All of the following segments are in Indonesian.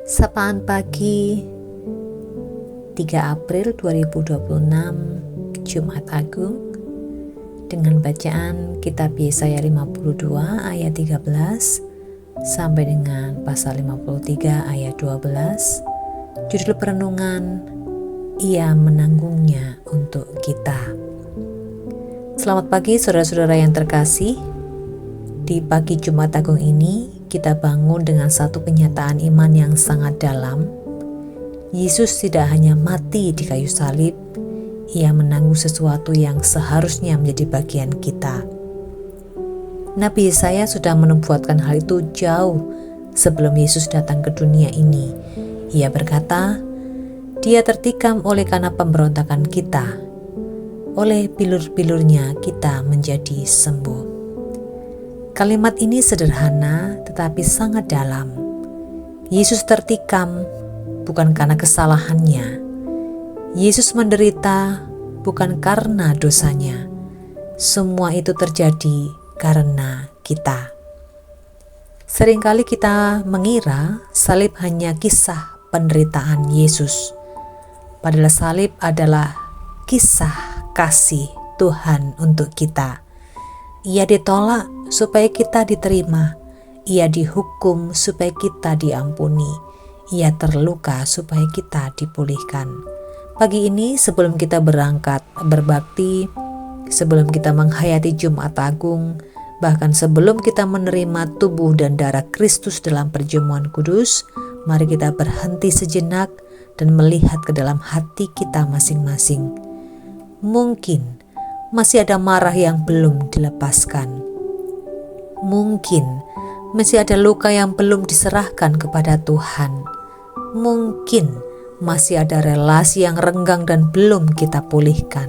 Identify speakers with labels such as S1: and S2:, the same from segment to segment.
S1: Sapaan pagi 3 April 2026 Jumat Agung dengan bacaan kitab Yesaya 52 ayat 13 sampai dengan pasal 53 ayat 12. Judul perenungan, Ia menanggungnya untuk kita. Selamat pagi saudara-saudara yang terkasih. Di pagi Jumat Agung ini kita bangun dengan satu kenyataan iman yang sangat dalam. Yesus tidak hanya mati di kayu salib, Ia menanggung sesuatu yang seharusnya menjadi bagian kita. Nabi Yesaya sudah menubuatkan hal itu jauh sebelum Yesus datang ke dunia ini. Ia berkata, Dia tertikam oleh karena pemberontakan kita, oleh bilur-bilurnya kita menjadi sembuh. Kalimat ini sederhana tetapi sangat dalam. Yesus tertikam bukan karena kesalahannya. Yesus menderita bukan karena dosanya. Semua itu terjadi karena kita. Seringkali kita mengira salib hanya kisah penderitaan Yesus. Padahal salib adalah kisah kasih Tuhan untuk kita. Ia ditolak supaya kita diterima. Ia dihukum supaya kita diampuni. Ia terluka supaya kita dipulihkan. Pagi ini sebelum kita berangkat berbakti, sebelum kita menghayati Jumat Agung, bahkan sebelum kita menerima tubuh dan darah Kristus dalam perjamuan kudus, mari kita berhenti sejenak dan melihat ke dalam hati kita masing-masing. Mungkin masih ada marah yang belum dilepaskan. Mungkin masih ada luka yang belum diserahkan kepada Tuhan. Mungkin masih ada relasi yang renggang dan belum kita pulihkan.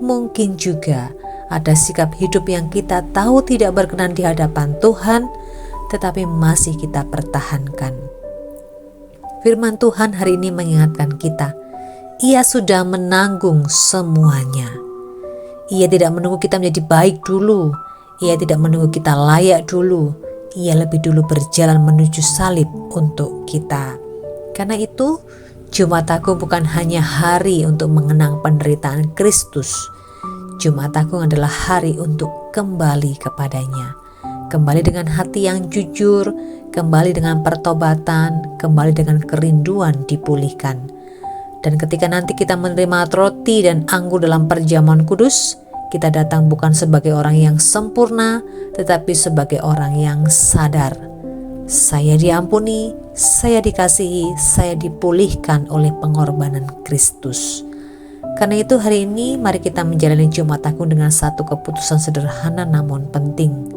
S1: Mungkin juga ada sikap hidup yang kita tahu tidak berkenan di hadapan Tuhan, tetapi masih kita pertahankan. Firman Tuhan hari ini mengingatkan kita, Ia sudah menanggung semuanya. Ia tidak menunggu kita menjadi baik dulu. Ia tidak menunggu kita layak dulu. Ia lebih dulu berjalan menuju salib untuk kita. Karena itu, Jumat Agung bukan hanya hari untuk mengenang penderitaan Kristus. Jumat Agung adalah hari untuk kembali kepadanya. Kembali dengan hati yang jujur, kembali dengan pertobatan, kembali dengan kerinduan dipulihkan. Dan ketika nanti kita menerima roti dan anggur dalam perjamuan kudus, kita datang bukan sebagai orang yang sempurna, tetapi sebagai orang yang sadar. Saya diampuni, saya dikasihi, saya dipulihkan oleh pengorbanan Kristus. Karena itu hari ini mari kita menjalani Jumat Agung dengan satu keputusan sederhana namun penting.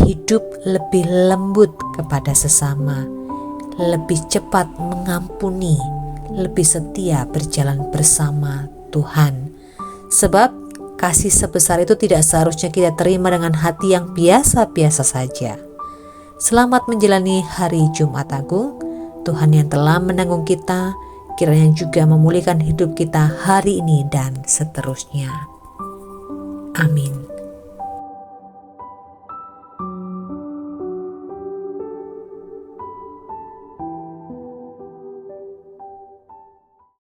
S1: Hidup lebih lembut kepada sesama, lebih cepat mengampuni, lebih setia berjalan bersama Tuhan. Sebab kasih sebesar itu tidak seharusnya kita terima dengan hati yang biasa-biasa saja. Selamat menjalani hari Jumat Agung. Tuhan yang telah menanggung kita, kiranya juga memulihkan hidup kita hari ini dan seterusnya. Amin.